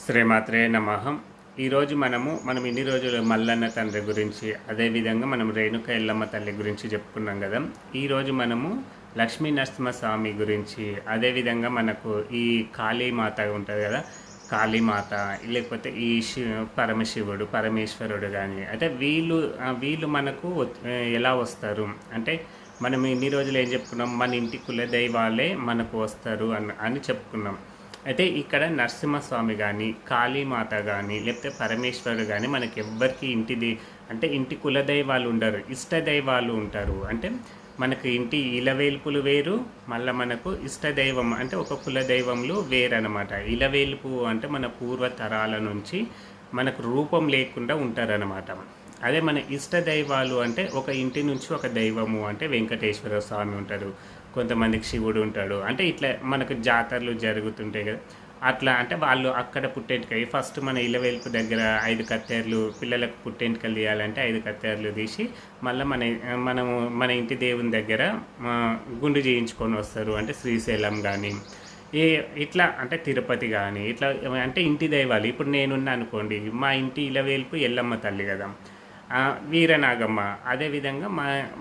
శ్రీమాత్రే నమః. ఈరోజు మనం ఇన్ని రోజులు మల్లన్న తండ్రి గురించి, అదేవిధంగా మనం రేణుక ఎల్లమ్మ తల్లి గురించి చెప్పుకున్నాం కదా. ఈరోజు మనము లక్ష్మీ నరసింహస్వామి గురించి, అదేవిధంగా మనకు ఈ కాళీమాత ఉంటుంది కదా, కాళీమాత లేకపోతే ఈ పరమశివుడు పరమేశ్వరుడు కానీ, అయితే వీళ్ళు మనకు ఎలా వస్తారు అంటే, మనం ఇన్ని రోజులు ఏం చెప్పుకున్నాం, మన ఇంటి కులదైవాలే మనకు వస్తారు అని చెప్పుకున్నాం. అయితే ఇక్కడ నరసింహస్వామి కానీ, కాళీమాత కానీ, లేకపోతే పరమేశ్వరుడు కానీ మనకి ఎవ్వరికి అంటే ఇంటి కులదైవాలు ఉండరు, ఇష్టదైవాలు ఉంటారు. అంటే మనకు ఇంటి ఇలవేల్పులు వేరు, మళ్ళీ మనకు ఇష్టదైవం అంటే ఒక కులదైవంలు వేరనమాట. ఇలవేల్పు అంటే మన పూర్వతరాల నుంచి మనకు రూపం లేకుండా ఉంటారనమాట. అదే మన ఇష్టదైవాలు అంటే ఒక ఇంటి నుంచి ఒక దైవము అంటే వెంకటేశ్వర స్వామి ఉంటాడు, కొంతమందికి శివుడు ఉంటాడు. అంటే ఇట్లా మనకు జాతరలు జరుగుతుంటాయి కదా, అట్లా అంటే వాళ్ళు అక్కడ పుట్టెంటుకలు ఫస్ట్ మన ఇలవేల్పు దగ్గర 5 కత్తెరలు పిల్లలకు పుట్టెంటుకలు తీయాలంటే 5 కత్తెరలు తీసి మళ్ళీ మన ఇంటి దేవుని దగ్గర గుండు చేయించుకొని వస్తారు. అంటే శ్రీశైలం కానీ ఇట్లా అంటే తిరుపతి కానీ ఇట్లా అంటే ఇంటి దైవాలు. ఇప్పుడు నేనున్నా అనుకోండి, మా ఇంటి ఇలవేల్పు ఎల్లమ్మ తల్లి కదా, వీరనాగమ్మ. అదేవిధంగా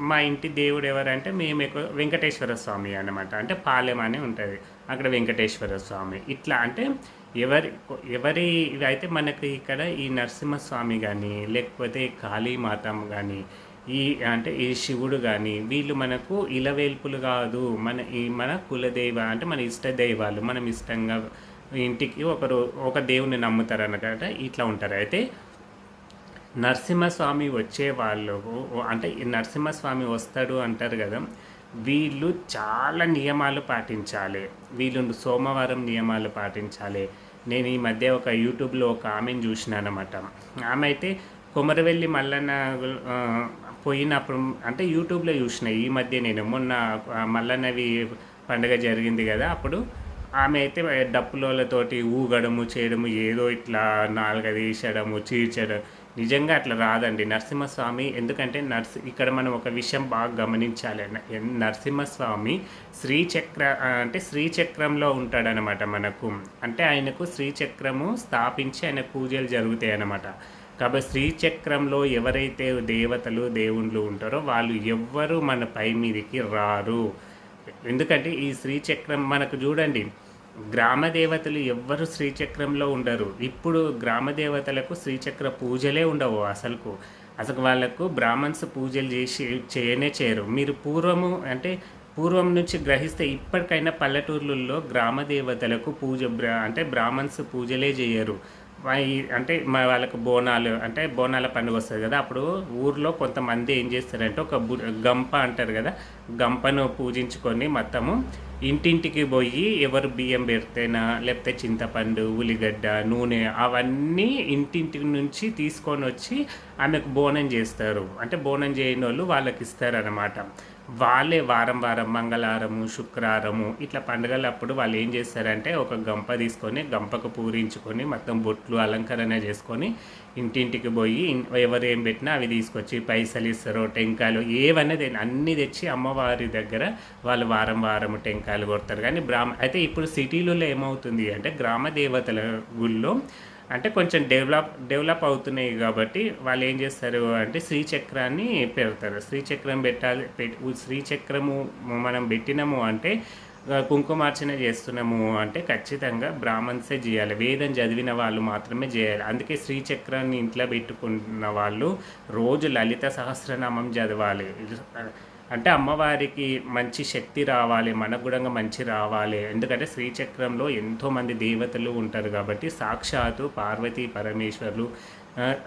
మా ఇంటి దేవుడు ఎవరంటే మేము ఎక్కువ వెంకటేశ్వర స్వామి అన్నమాట. అంటే పాలెం అని ఉంటుంది, అక్కడ వెంకటేశ్వర స్వామి. ఇట్లా అంటే ఎవరి అయితే మనకి ఇక్కడ ఈ నరసింహస్వామి కానీ, లేకపోతే కాళీమాత కానీ, ఈ శివుడు కానీ, వీళ్ళు మనకు ఇలవేల్పులు కాదు, మన కులదైవ అంటే మన ఇష్ట దైవాలు. మనం ఇష్టంగా ఇంటికి ఒక దేవుని నమ్ముతారు అన్నమాట. ఇట్లా ఉంటారు. అయితే నరసింహస్వామి వచ్చేవాళ్ళు అంటే నరసింహస్వామి వస్తాడు అంటారు కదా, వీళ్ళు చాలా నియమాలు పాటించాలి. వీళ్ళు సోమవారం నియమాలు పాటించాలి. నేను ఈ మధ్య ఒక యూట్యూబ్లో ఒక ఆమెను చూసినాను అనమాట. ఆమె అయితే కొమరవెల్లి మల్లన్న పోయినప్పుడు అంటే యూట్యూబ్లో చూసిన. ఈ మధ్య నేను మొన్న మల్లన్నవి పండుగ జరిగింది కదా, అప్పుడు ఆమె అయితే డప్పులతోటి ఊగడము చేయడము, ఏదో ఇట్లా నాలుగది వేసడము చీర్చడం. నిజంగా అట్లా రాదండి నరసింహస్వామి. ఎందుకంటే ఇక్కడ మనం ఒక విషయం బాగా గమనించాలి. నరసింహస్వామి అంటే శ్రీచక్రంలో ఉంటాడనమాట మనకు. అంటే ఆయనకు శ్రీచక్రము స్థాపించి ఆయన పూజలు జరుగుతాయి అన్నమాట. కాబట్టి శ్రీచక్రంలో ఎవరైతే దేవతలు దేవుళ్ళు ఉంటారో వాళ్ళు ఎవ్వరూ మన పై మీదికి రారు. ఎందుకంటే ఈ శ్రీచక్రం మనకు చూడండి, గ్రామ దేవతలు ఎవ్వరు శ్రీచక్రంలో ఉండరు. ఇప్పుడు గ్రామ దేవతలకు శ్రీచక్ర పూజలే ఉండవు. అసలు వాళ్ళకు బ్రాహ్మణ్స్ పూజలు చేయరు. మీరు పూర్వం నుంచి గ్రహిస్తే ఇప్పటికైనా పల్లెటూర్లలో గ్రామ దేవతలకు అంటే బ్రాహ్మణ్స్ పూజలే చేయరు. అంటే వాళ్ళకు బోనాల పండుగ వస్తుంది కదా, అప్పుడు ఊర్లో కొంతమంది ఏం చేస్తారంటే ఒక గంప అంటారు కదా, గంపను పూజించుకొని మొత్తము ఇంటింటికి పోయి ఎవరు బియ్యం పెడితేనా లేకపోతే చింతపండు, ఉల్లిగడ్డ, నూనె అవన్నీ ఇంటింటి నుంచి తీసుకొని వచ్చి ఆమెకు బోనం చేస్తారు. అంటే బోనం చేయని వాళ్ళు వాళ్ళకి ఇస్తారనమాట. వాళ్ళే వారం మంగళవారము, శుక్రవారము ఇట్లా పండుగలప్పుడు వాళ్ళు ఏం చేస్తారంటే ఒక గంప తీసుకొని గంపకు పూరించుకొని మొత్తం బొట్లు అలంకరణ చేసుకొని ఇంటింటికి పోయి ఎవరు ఏం పెట్టినా అవి తీసుకొచ్చి పైసలు ఇస్తారు, టెంకాయలు ఏవన్నది అన్నీ తెచ్చి అమ్మవారి దగ్గర వాళ్ళు వారం టెంకాయలు కొడతారు. కానీ అయితే ఇప్పుడు సిటీలలో ఏమవుతుంది అంటే గ్రామ దేవతల గుళ్ళో అంటే కొంచెం డెవలప్ అవుతున్నాయి కాబట్టి వాళ్ళు ఏం చేస్తారు అంటే శ్రీచక్రాన్ని పెడతారు. శ్రీచక్రం శ్రీచక్రము మనం పెట్టినాము అంటే కుంకుమార్చన చేస్తున్నాము అంటే ఖచ్చితంగా బ్రాహ్మణ్సే చేయాలి, వేదం చదివిన వాళ్ళు మాత్రమే చేయాలి. అందుకే శ్రీచక్రాన్ని ఇంట్లో పెట్టుకున్న వాళ్ళు రోజు లలిత సహస్రనామం చదవాలి. అంటే అమ్మవారికి మంచి శక్తి రావాలి, మనకు కూడా మంచి రావాలి. ఎందుకంటే శ్రీచక్రంలో ఎంతోమంది దేవతలు ఉంటారు కాబట్టి సాక్షాత్తు పార్వతీ పరమేశ్వరులు,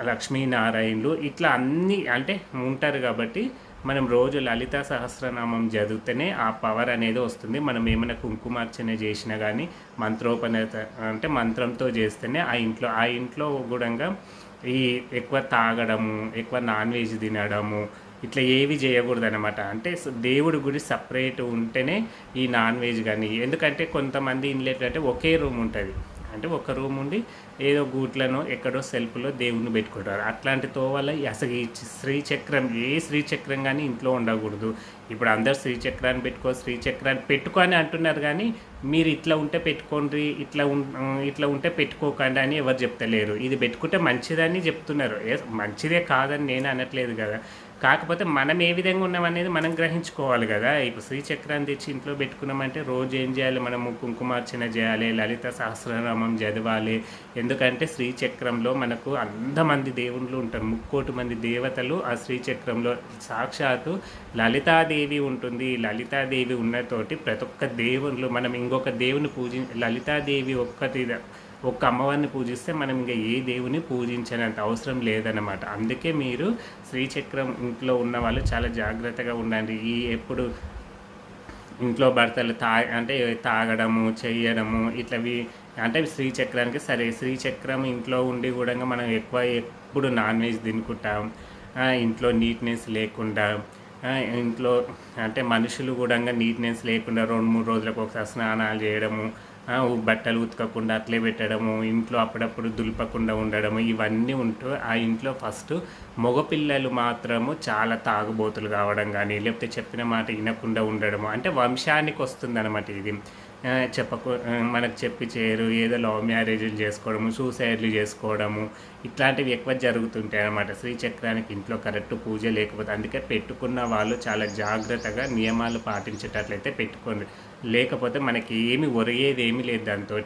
లక్ష్మీనారాయణులు ఇట్లా అన్నీ అంటే ఉంటారు కాబట్టి మనం రోజు లలిత సహస్రనామం చదివితేనే ఆ పవర్ అనేది వస్తుంది. మనం ఏమైనా కుంకుమార్చన చేసినా కానీ అంటే మంత్రంతో చేస్తేనే ఆ ఇంట్లో కూడా ఎక్కువ తాగడము, ఎక్కువ నాన్ వెజ్ తినడము ఇట్లా ఏవి చేయకూడదు అనమాట. అంటే దేవుడి గుడి సపరేట్ ఉంటేనే ఈ నాన్ వెజ్ కానీ. ఎందుకంటే కొంతమంది ఇంట్లో అంటే ఒకే రూమ్ ఉంటుంది, అంటే ఒక రూమ్ ఉండి ఏదో గూట్లను ఎక్కడో సెల్ఫ్‌లో దేవుడిని పెట్టుకుంటారు. అట్లాంటి తోవల అసలు ఈ శ్రీచక్రం ఏ శ్రీచక్రం గాని ఇంట్లో ఉండకూడదు. ఇప్పుడు అందరూ శ్రీచక్రాన్ని పెట్టుకో, శ్రీచక్రాన్ని పెట్టుకో అని అంటున్నారు గానీ, మీరు ఇట్లా ఉంటే పెట్టుకోండి, ఇట్లా ఉంటే పెట్టుకోకండి అని ఎవరు చెప్తలేరు. ఇది పెట్టుకుంటే మంచిదని చెప్తున్నారు. మంచిదే కాదని నేను అనట్లేదు గదా! కాకపోతే మనం ఏ విధంగా ఉన్నామనేది మనం గ్రహించుకోవాలి కదా. ఇప్పుడు శ్రీచక్రాన్ని తెచ్చి ఇంట్లో పెట్టుకున్నామంటే రోజు ఏం చేయాలి, మనము కుంకుమార్చన చేయాలి, లలిత సహస్రనామం చదవాలి. ఎందుకంటే శ్రీచక్రంలో మనకు 100 మంది దేవుళ్ళు ఉంటారు, 3,00,00,000 మంది దేవతలు ఆ శ్రీచక్రంలో. సాక్షాత్తు లలితాదేవి ఉంటుంది. లలితాదేవి ఉన్నతోటి ప్రతి ఒక్క దేవుళ్ళు మనం ఇంకొక దేవుని లలితాదేవి ఒక్క అమ్మవారిని పూజిస్తే మనం ఇంకా ఏ దేవుని పూజించనంత అవసరం లేదన్నమాట. అందుకే మీరు శ్రీచక్రం ఇంట్లో ఉన్న వాళ్ళు చాలా జాగ్రత్తగా ఉండండి. ఎప్పుడు ఇంట్లో భర్తలు అంటే తాగడము, చెయ్యడము ఇట్లవి అంటే శ్రీచక్రానికి సరే. శ్రీచక్రం ఇంట్లో ఉండి కూడా మనం ఎప్పుడు నాన్ వెజ్ తినుకుంటాం, ఇంట్లో నీట్నెస్ లేకుండా, ఇంట్లో అంటే మనుషులు కూడా నీట్నెస్ లేకుండా 2-3 రోజులకు ఒకసారి స్నానాలు చేయడము, బట్టలు ఉతకకుండా అట్లే పెట్టడము, ఇంట్లో అప్పుడప్పుడు దులపకుండా ఉండడము, ఇవన్నీ ఉంటూ ఆ ఇంట్లో ఫస్ట్ మగపిల్లలు మాత్రము చాలా తాగుబోతులు కావడం కానీ, లేకపోతే చెప్పిన మాట వినకుండా ఉండడము, అంటే వంశానికి వస్తుందన్నమాట ఇది. మనకు చెప్పి చేయరు, ఏదో లవ్ మ్యారేజ్లు చేసుకోవడము, సూసైడ్లు చేసుకోవడము, ఇట్లాంటివి ఎక్కువ జరుగుతుంటాయి అన్నమాట. శ్రీచక్రానికి ఇంట్లో కరెక్ట్ పూజ లేకపోతే. అందుకే పెట్టుకున్న వాళ్ళు చాలా జాగ్రత్తగా నియమాలు పాటించేటట్లయితే పెట్టుకోండి. లేకపోతే మనకి ఒరిగేది ఏమీ లేదు దాంతో.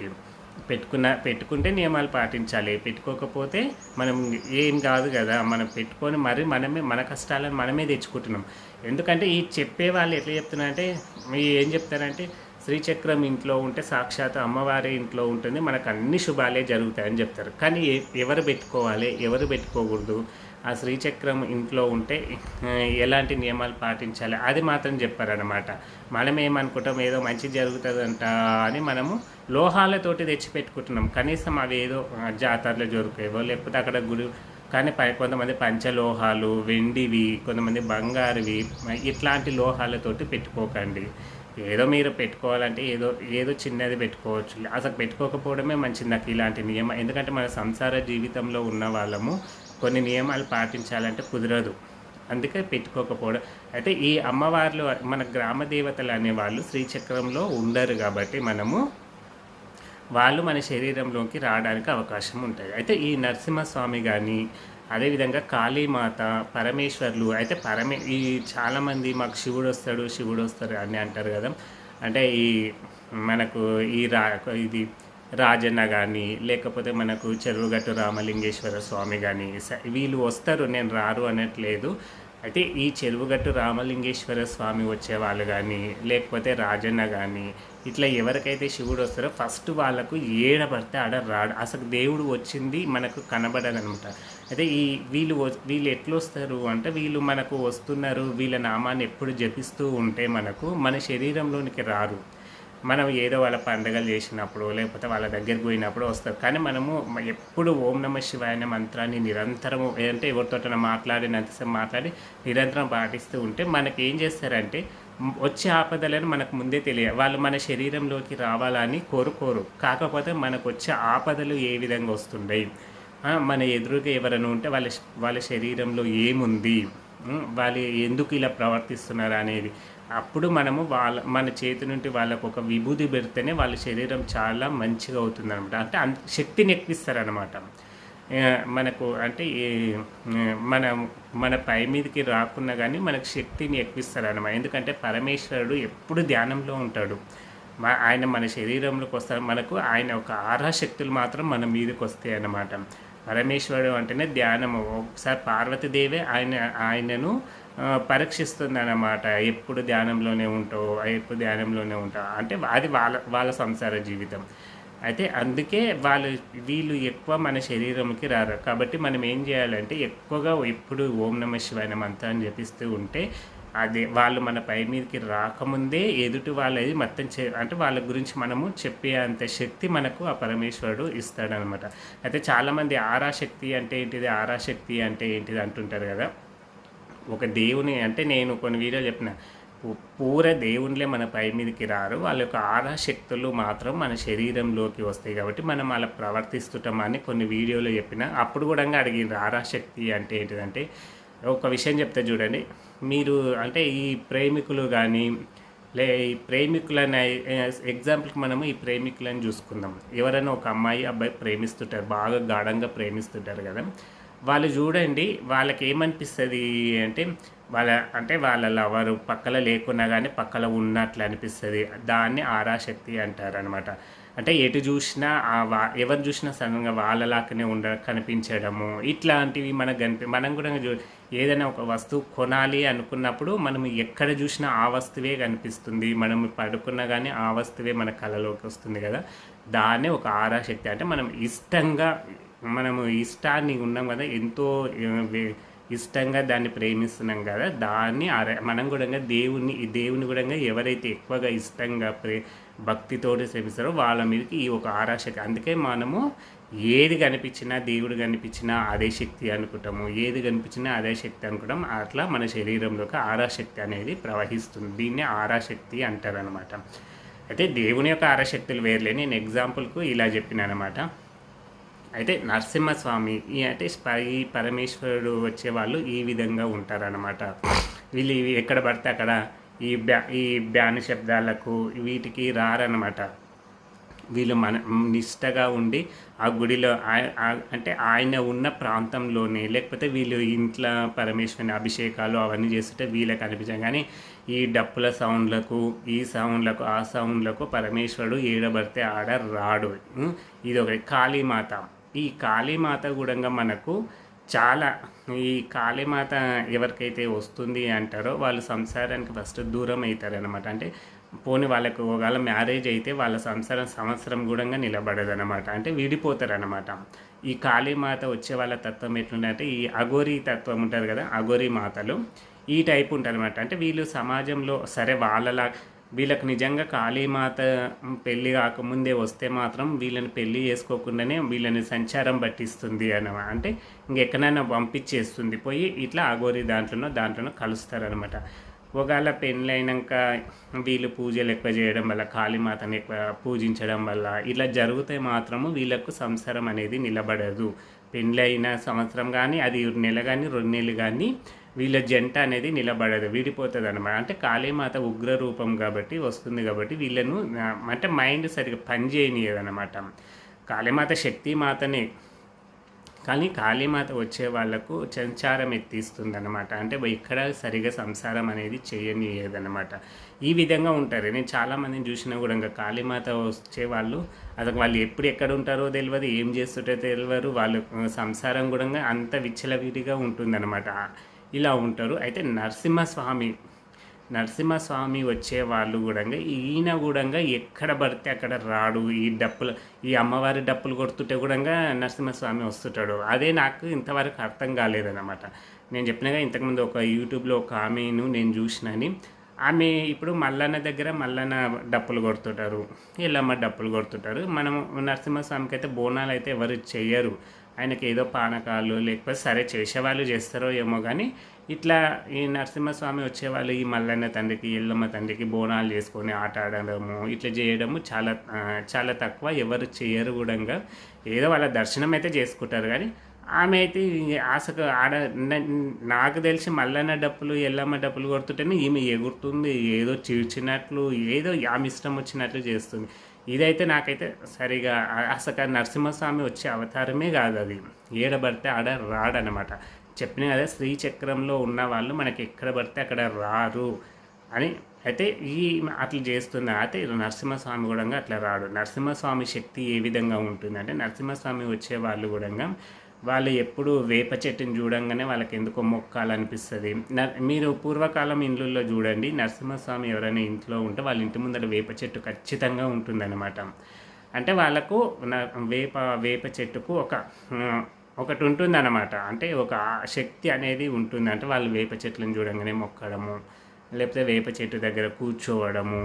పెట్టుకుంటే నియమాలు పాటించాలి, పెట్టుకోకపోతే మనం ఏం కాదు కదా. మనం పెట్టుకొని మన కష్టాలను మనమే తెచ్చుకుంటున్నాం. ఎందుకంటే ఈ చెప్పే వాళ్ళు ఎట్లా చెప్తున్నారంటే, ఏం చెప్తారంటే శ్రీచక్రం ఇంట్లో ఉంటే సాక్షాత్ అమ్మవారి ఇంట్లో ఉంటుంది, మనకు అన్ని శుభాలే జరుగుతాయని చెప్తారు. కానీ ఎవరు పెట్టుకోవాలి, ఎవరు పెట్టుకోకూడదు, ఆ శ్రీచక్రం ఇంట్లో ఉంటే ఎలాంటి నియమాలు పాటించాలి అది మాత్రం చెప్పారనమాట. మనం ఏమనుకుంటాం, ఏదో మంచి జరుగుతుందంట అని మనము లోహాలతోటి తెచ్చి పెట్టుకుంటున్నాం. కనీసం అవి ఏదో జాతరలో దొరికేవో, లేకపోతే అక్కడ గుడి. కానీ కొంతమంది పంచలోహాలు, వెండివి, కొంతమంది బంగారువి, ఇట్లాంటి లోహాలతోటి పెట్టుకోకండి. ఏదో మీరు పెట్టుకోవాలంటే ఏదో చిన్నది పెట్టుకోవచ్చు. అసలు పెట్టుకోకపోవడమే మంచిది నాకు ఇలాంటి నియమం. ఎందుకంటే మన సంసార జీవితంలో ఉన్న వాళ్ళము కొన్ని నియమాలు పాటించాలంటే కుదరదు. అందుకే పెట్టుకోకపోవడం. అయితే ఈ అమ్మవార్లు మన గ్రామ దేవతలు అనేవాళ్ళు శ్రీచక్రంలో ఉండరు కాబట్టి వాళ్ళు మన శరీరంలోకి రావడానికి అవకాశం ఉంటుంది. అయితే ఈ నరసింహస్వామి కానీ, అదేవిధంగా కాళీమాత, పరమేశ్వర్లు అయితే ఈ చాలామంది మాకు శివుడు వస్తారు అని అంటారు కదా. అంటే మనకు ఇది రాజన్న కానీ, లేకపోతే మనకు చెరువుగట్టు రామలింగేశ్వర స్వామి కానీ, వీళ్ళు వస్తారు, నేను రారు అనట్లేదు. అయితే ఈ చెరువుగట్టు రామలింగేశ్వర స్వామి వచ్చేవాళ్ళు కానీ, లేకపోతే రాజన్న కానీ, ఇట్లా ఎవరికైతే శివుడు వస్తారో ఫస్ట్ వాళ్ళకు పడితే ఆడ రాడు. అసలు దేవుడు వచ్చింది మనకు కనబడదనమాట. అయితే వీళ్ళు ఎట్లా వస్తారు అంటే, వీళ్ళు మనకు వస్తున్నారు, వీళ్ళ నామాన్ని ఎప్పుడు జపిస్తూ ఉంటే మన శరీరంలోనికి రారు. మనం ఏదో వాళ్ళ పండుగలు చేసినప్పుడు, లేకపోతే వాళ్ళ దగ్గరికి పోయినప్పుడు వస్తారు. కానీ మనము ఎప్పుడు ఓం నమః శివాయ మంత్రాన్ని నిరంతరం అంటే ఎవరితోటైనా మాట్లాడినంతసేపు మాట్లాడి నిరంతరం పాటిస్తూ ఉంటే మనకి ఏం చేస్తారంటే, వచ్చే ఆపదలను మనకు ముందే తెలియాలి. వాళ్ళు మన శరీరంలోకి రావాలని కోరుకోరు. కాకపోతే మనకు వచ్చే ఆపదలు ఏ విధంగా వస్తున్నాయి, మన ఎదురుగా ఎవరైనా ఉంటే వాళ్ళ శరీరంలో ఏముంది, వాళ్ళు ఎందుకు ఇలా ప్రవర్తిస్తున్నారు అనేది అప్పుడు మన చేతి నుండి వాళ్ళకు ఒక విభూతి పెడితేనే వాళ్ళ శరీరం చాలా మంచిగా అవుతుంది అనమాట. అంటే శక్తిని ఎక్కిస్తారనమాట మనకు. అంటే మన పై మీదకి రాకున్నా కానీ మనకు శక్తిని ఎక్కిస్తారనమాట. ఎందుకంటే పరమేశ్వరుడు ఎప్పుడు ధ్యానంలో ఉంటాడు. ఆయన మన శరీరంలోకి వస్తారు. ఆయన ఒక ఆరా శక్తులు మాత్రం మన మీదకి వస్తాయి అన్నమాట. పరమేశ్వరుడు అంటేనే ధ్యానము. ఒకసారి పార్వతీదేవి ఆయనను పరీక్షిస్తుందన్నమాట. ఎప్పుడు ధ్యానంలోనే ఉంటావు అంటే అది వాళ్ళ సంసార జీవితం. అయితే అందుకే వీళ్ళు ఎక్కువ మన శరీరంకి రారు. కాబట్టి మనం ఏం చేయాలంటే ఎక్కువగా ఎప్పుడు ఓం నమః శివాయ మంత్రాన్ని జపిస్తూ ఉంటే వాళ్ళు మన పై మీదకి రాకముందే ఎదుటి వాళ్ళది మొత్తం అంటే వాళ్ళ గురించి మనము చెప్పే అంత శక్తి మనకు ఆ పరమేశ్వరుడు ఇస్తాడనమాట. అయితే చాలామంది ఆరాశక్తి అంటే ఏంటిది అంటుంటారు కదా. ఒక దేవుని అంటే నేను కొన్ని వీడియోలు చెప్పిన పూర దేవుళ్ళే మన పై మీదకి రారు. వాళ్ళ యొక్క ఆరా శక్తులు మాత్రం మన శరీరంలోకి వస్తాయి కాబట్టి మనం అలా ప్రవర్తిస్తుంటామని కొన్ని వీడియోలో చెప్పిన. అప్పుడు కూడా అడిగిండ్రు ఆరా శక్తి అంటే ఏంటిదంటే, ఒక విషయం చెప్తే చూడండి. మీరు అంటే ఈ ప్రేమికులు కానీ ఈ ప్రేమికులని ఎగ్జాంపుల్కి మనము ఈ ప్రేమికులని చూసుకుందాం. ఎవరైనా ఒక అమ్మాయి అబ్బాయి ప్రేమిస్తుంటారు, బాగా గాఢంగా ప్రేమిస్తుంటారు కదా. వాళ్ళు చూడండి, వాళ్ళకి ఏమనిపిస్తుంది అంటే వాళ్ళ లవరు పక్కన లేకున్నా కానీ పక్కన ఉన్నట్లు అనిపిస్తుంది. దాన్ని ఆరాశక్తి అంటారనమాట. అంటే ఎటు చూసినా ఎవరు చూసినా సడన్గా వాళ్ళలాగానే కనిపించడము, ఇట్లాంటివి మనం కూడా ఏదైనా ఒక వస్తువు కొనాలి అనుకున్నప్పుడు మనం ఎక్కడ చూసినా ఆ వస్తువే కనిపిస్తుంది. మనం పడుకున్నా కానీ ఆ వస్తువే మన కళలోకి వస్తుంది కదా. దాన్నే ఒక ఆరాశక్తి అంటే మనము ఇష్టాన్ని ఉన్నాం కదా, ఎంతో ఇష్టంగా దాన్ని ప్రేమిస్తున్నాం కదా, దాన్ని మనం కూడా దేవుని కూడా ఎవరైతే ఎక్కువగా ఇష్టంగా భక్తితోటి శ్రమిస్తారో వాళ్ళ మీదకి ఈ ఒక ఆరాశక్తి. అందుకే మనము ఏది కనిపించినా దేవుడు కనిపించినా అదే శక్తి అనుకుంటాము, ఏది కనిపించినా అదే శక్తి అనుకుంటాం. అట్లా మన శరీరంలోకి ఆరాశక్తి అనేది ప్రవహిస్తుంది. దీన్ని ఆరాశక్తి అంటారనమాట. అయితే దేవుని యొక్క ఆరాశక్తులు వేర్లే. నేను ఎగ్జాంపుల్కు ఇలా చెప్పిన అనమాట. అయితే నరసింహస్వామి అంటే ఈ పరమేశ్వరుడు వచ్చేవాళ్ళు ఈ విధంగా ఉంటారనమాట. వీళ్ళు ఎక్కడ పడితే అక్కడ ఈ బ్యాన్ శబ్దాలకు వీటికి రారనమాట. వీళ్ళు నిష్టగా ఉండి ఆ గుడిలో అంటే ఆయన ఉన్న ప్రాంతంలోనే, లేకపోతే వీళ్ళు ఇంట్లో పరమేశ్వరుని అభిషేకాలు అవన్నీ చేస్తుంటే వీళ్ళకి అనిపించాం. కానీ ఈ డప్పుల సౌండ్లకు, ఈ సౌండ్లకు, ఆ సౌండ్లకు పరమేశ్వరుడు ఏడబడితే ఆడ రాడు. ఇది ఒకటి. కాళీమాత, ఈ కాళీమాత కూడా మనకు చాలా, ఈ కాళీమాత ఎవరికైతే వస్తుంది అంటారో వాళ్ళు సంసారానికి ఫస్ట్ దూరం అవుతారనమాట. అంటే పోనీ వాళ్ళకు ఒకవేళ మ్యారేజ్ అయితే వాళ్ళ సంవత్సరం కూడా నిలబడదనమాట. అంటే విడిపోతారనమాట. ఈ కాళీమాత వచ్చే వాళ్ళ తత్వం ఎట్లుందంటే ఈ అఘోరీ తత్వం ఉంటారు కదా, అఘోరీ మాతలు ఈ టైప్ ఉంటారనమాట. అంటే వీళ్ళు సమాజంలో సరే వీళ్ళకి నిజంగా కాళీమాత పెళ్ళి కాకముందే వస్తే మాత్రం వీళ్ళని పెళ్ళి చేసుకోకుండానే వీళ్ళని సంచారం పట్టిస్తుంది అన్నమాట. అంటే ఇంకెక్కడైనా పంపించేస్తుంది పోయి, ఇట్లా అఘోరీ దాంట్లోనో కలుస్తారనమాట. ఒకవేళ పెళ్ళైనాక వీళ్ళు పూజలు ఎక్కువ చేయడం వల్ల, కాళీమాతని ఎక్కువ పూజించడం వల్ల ఇట్లా జరిగితే మాత్రము వీళ్ళకు సంసారం అనేది నిలబడదు. పెళ్ళైన సంవత్సరం కానీ, అది నెల కానీ 2 నెలలు కానీ వీళ్ళ జంట అనేది నిలబడదు, విడిపోతుంది అనమాట. అంటే కాళీమాత ఉగ్ర రూపం కాబట్టి వస్తుంది కాబట్టి వీళ్ళను అంటే మైండ్ సరిగ్గా పనిచేయనియదనమాట. కాళీమాత శక్తిమాతనే, కానీ కాళీమాత వచ్చే వాళ్ళకు సంచారం ఎత్తిస్తుంది అనమాట. అంటే ఇక్కడ సరిగా సంసారం అనేది చేయనియదనమాట. ఈ విధంగా ఉంటారు. నేను చాలామందిని చూసినా కూడా ఇంకా కాళీమాత వచ్చేవాళ్ళు అసలు వాళ్ళు ఎప్పుడు ఎక్కడ ఉంటారో తెలియదు, ఏం చేస్తుంటో తెలియదు. వాళ్ళు సంసారం కూడా అంత విచ్చలవిడిగా ఉంటుందన్నమాట. ఇలా ఉంటారు. అయితే నరసింహస్వామి వచ్చే వాళ్ళు కూడా ఈయన కూడా ఎక్కడ పడితే అక్కడ రాడు. ఈ అమ్మవారి డప్పులు కొడుతుంటే కూడా నరసింహస్వామి వస్తుంటాడు. అదే నాకు ఇంతవరకు అర్థం కాలేదన్నమాట. నేను చెప్పినగా ఇంతకుముందు ఒక యూట్యూబ్లో ఒక ఆమెను నేను చూసినని, ఆమె ఇప్పుడు మల్లన్న దగ్గర మల్లన్న డప్పులు కొడుతుంటారు, ఎల్లమ్మ డప్పులు కొడుతుంటారు. మనము నరసింహస్వామికి అయితే బోనాలు అయితే ఎవరు చెయ్యరు. ఆయనకి ఏదో పానకాలు లేకపోతే సరే చేసేవాళ్ళు చేస్తారో ఏమో, కానీ ఇట్లా ఈ నరసింహస్వామి వచ్చేవాళ్ళు ఈ మల్లన్న తండ్రికి, ఎల్లమ్మ తండ్రికి బోనాలు చేసుకొని ఆట ఆడడము ఇట్లా చేయడము చాలా చాలా తక్కువ. ఎవరు చేయరు కూడా. ఏదో వాళ్ళ దర్శనం అయితే చేసుకుంటారు. కానీ ఆమె అయితే ఆశకు నాకు తెలిసి మల్లన్న డప్పులు, ఎల్లమ్మ డప్పులు కొడుతుంటేనే ఈమె ఎగురుతుంది, ఏదో చీడ్చినట్లు, ఏదో ఆమె ఇష్టం వచ్చినట్లు చేస్తుంది. ఇదైతే నాకైతే సరిగా అసలు నరసింహస్వామి వచ్చే అవతారమే కాదు. అది ఏడబడితే ఆడ రాడనమాట. చెప్పిన కదా, శ్రీచక్రంలో ఉన్న వాళ్ళు మనకి ఎక్కడ పడితే అక్కడ రారు అని. అయితే అట్లా చేస్తుంది. అయితే నరసింహస్వామి కూడా అట్లా రాడు. నరసింహస్వామి శక్తి ఏ విధంగా ఉంటుందంటే, నరసింహస్వామి వచ్చే వాళ్ళు కూడా వాళ్ళు ఎప్పుడు వేప చెట్టుని చూడంగానే వాళ్ళకి ఎందుకో మొక్కాలనిపిస్తుంది. మీరు పూర్వకాలం ఇండ్లలో చూడండి, నరసింహస్వామి ఎవరైనా ఇంట్లో ఉంటే వాళ్ళ ఇంటి ముందర వేప చెట్టు ఖచ్చితంగా ఉంటుందన్నమాట. అంటే వాళ్ళకు వేప చెట్టుకు ఒకటి ఉంటుందన్నమాట. అంటే ఒక శక్తి అనేది ఉంటుంది. అంటే వాళ్ళు వేప చెట్లను చూడంగానే మొక్కడము, లేకపోతే వేప చెట్టు దగ్గర కూర్చోవడము,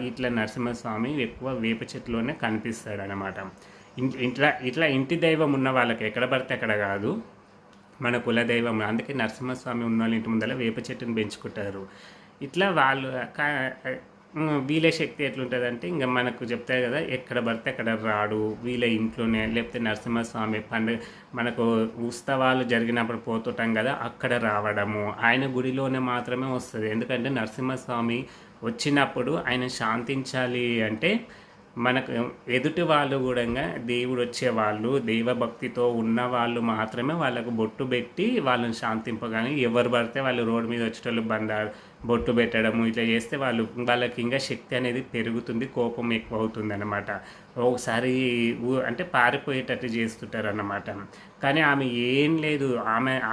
ఇట్లా నరసింహస్వామి ఎక్కువ వేప చెట్టులోనే కనిపిస్తాడనమాట. ఇట్లా ఇంటి దైవం ఉన్న వాళ్ళకి ఎక్కడ పడితే అక్కడ కాదు, మన కులదైవం. అందుకే నరసింహస్వామి ఉన్న వాళ్ళ ఇంటి ముందర వేప చెట్టుని పెంచుకుంటారు. ఇట్లా వాళ్ళు వీళ్ళ శక్తి ఎట్లుంటుందంటే ఇంకా మనకు చెప్తారు కదా, ఎక్కడ పడితే అక్కడ రాడు, వీళ్ళ ఇంట్లోనే లేకపోతే నరసింహస్వామి పండుగ మనకు ఉత్సవాలు జరిగినప్పుడు పోతుంటాం కదా, అక్కడ రావడము ఆయన గుడిలోనే మాత్రమే వస్తుంది. ఎందుకంటే నరసింహస్వామి వచ్చినప్పుడు ఆయన శాంతించాలి అంటే మనకు ఎదుటి వాళ్ళు కూడా దేవుడు వచ్చేవాళ్ళు దైవభక్తితో ఉన్న వాళ్ళు మాత్రమే వాళ్ళకు బొట్టు పెట్టి వాళ్ళని శాంతింపగానే, ఎవరు పడితే వాళ్ళు రోడ్డు మీద వచ్చేటోళ్ళు బొట్టు పెట్టడము ఇట్లా చేస్తే వాళ్ళకి ఇంకా శక్తి అనేది పెరుగుతుంది, కోపం ఎక్కువ అవుతుంది అన్నమాట. ఒకసారి అంటే పారిపోయేటట్టు చేస్తుంటారు అన్నమాట. కానీ ఆమె ఏం లేదు,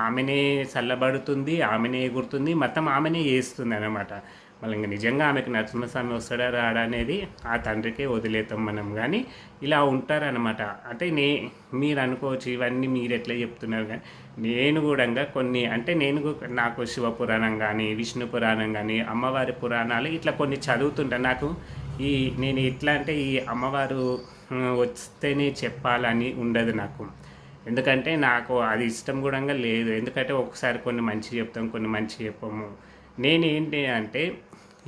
ఆమెనే చల్లబడుతుంది, ఆమెనే ఎగురుతుంది, మొత్తం ఆమెనే చేస్తుంది అన్నమాట. మళ్ళీ ఇంకా నిజంగా ఆమెకు నరసింహస్వామి వస్తాడా రాడా అనేది ఆ తండ్రికే వదిలేతాం మనం. కానీ ఇలా ఉంటారనమాట. అంటే మీరు అనుకోవచ్చు ఇవన్నీ మీరు ఎట్లా చెప్తున్నారు, కానీ నేను కూడా కొన్ని అంటే నాకు శివపురాణం కానీ విష్ణు పురాణం కానీ అమ్మవారి పురాణాలు ఇట్లా కొన్ని చదువుతుంటాను. నాకు నేను ఎట్లా అంటే ఈ అమ్మవారు వస్తేనే చెప్పాలని ఉండదు నాకు. ఎందుకంటే నాకు అది ఇష్టం కూడా లేదు. ఎందుకంటే ఒకసారి కొన్ని మంచి చెప్తాం, కొన్ని మంచి చెప్పము. నేనేంటి అంటే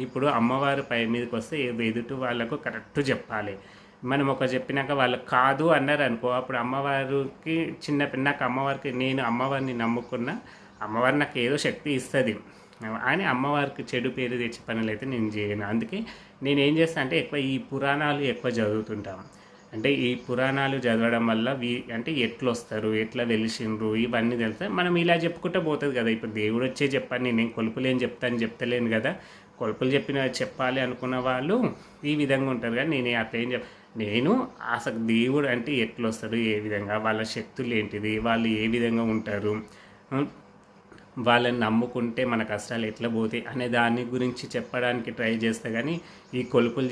ఇప్పుడు అమ్మవారి పై మీదకి వస్తే ఎదుటి వాళ్ళకు కరెక్ట్ చెప్పాలి. మనం ఒక చెప్పినాక వాళ్ళు కాదు అన్నారు అనుకో, అప్పుడు అమ్మవారికి నాకు అమ్మవారికి నేను అమ్మవారిని నమ్ముకున్న అమ్మవారు నాకు ఏదో శక్తి ఇస్తుంది అని అమ్మవారికి చెడు పేరు తెచ్చే పనులు అయితే నేను చేయను. అందుకే నేనేం చేస్తాను అంటే ఎక్కువ ఈ పురాణాలు ఎక్కువ చదువుతుంటాను. అంటే ఈ పురాణాలు చదవడం వల్ల అంటే ఎట్లా వస్తారు, ఎట్లా వెలిసిండ్రు, ఇవన్నీ తెలుస్తాయి. మనం ఇలా చెప్పుకుంటే పోతుంది కదా. ఇప్పుడు దేవుడు వచ్చే చెప్పాను, నేను కొలుపులేని చెప్తలేను కదా. కొలుపులు చెప్పాలి అనుకున్న వాళ్ళు ఈ విధంగా ఉంటారు. కానీ నేను అట్లా నేను అసలు దేవుడు అంటే ఎట్లా వస్తాడు, ఏ విధంగా, వాళ్ళ శక్తులు ఏంటిది, వాళ్ళు ఏ విధంగా ఉంటారు, వాళ్ళని నమ్ముకుంటే మన కష్టాలు ఎట్లా పోతాయి అనే దాని గురించి చెప్పడానికి ట్రై చేస్తే, కానీ ఈ కొలుపులు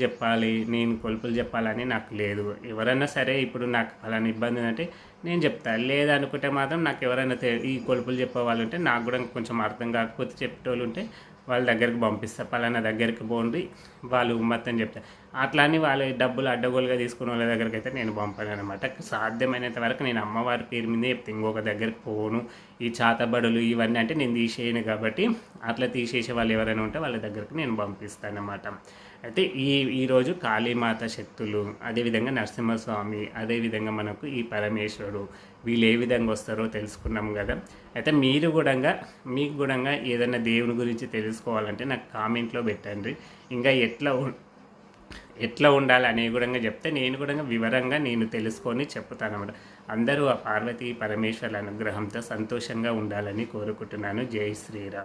చెప్పాలని నాకు లేదు. ఎవరైనా సరే ఇప్పుడు నాకు అలాని ఇబ్బంది అంటే నేను చెప్తాను, లేదనుకుంటే మాత్రం నాకు ఎవరైనా ఈ కొలుపులు చెప్పేవాళ్ళు ఉంటే, నాకు కూడా కొంచెం అర్థం కాకపోతే చెప్పేవాళ్ళు ఉంటే వాళ్ళ దగ్గరికి పంపిస్తా, పలానా దగ్గరికి పోండి వాళ్ళు మొత్తం చెప్తారు. అట్లా అని వాళ్ళ డబ్బులు అడ్డగోలుగా తీసుకున్న వాళ్ళ దగ్గరికి అయితే నేను పంపాను అనమాట. సాధ్యమైనంత వరకు నేను అమ్మవారి పేరు మీదే చెప్తే ఇంకొక దగ్గరికి పోను. ఈ చాతబడులు ఇవన్నీ అంటే నేను తీసేయను కాబట్టి అట్లా తీసేసే వాళ్ళు ఎవరైనా ఉంటే వాళ్ళ దగ్గరికి నేను పంపిస్తాను అన్నమాట. అయితే ఈరోజు కాళీమాత శక్తులు, అదేవిధంగా నరసింహస్వామి, అదేవిధంగా మనకు ఈ పరమేశ్వరుడు, వీళ్ళు ఏ విధంగా వస్తారో తెలుసుకున్నాం కదా. అయితే మీకు కూడా ఏదైనా దేవుని గురించి తెలుసుకోవాలంటే నాకు కామెంట్లో పెట్టండి. ఇంకా ఎట్లా ఉండాలి అనే కూడా చెప్తే నేను కూడా వివరంగా తెలుసుకొని చెప్తాను అన్నమాట. అందరూ ఆ పార్వతీ పరమేశ్వరుల అనుగ్రహంతో సంతోషంగా ఉండాలని కోరుకుంటున్నాను. జై శ్రీరామ్.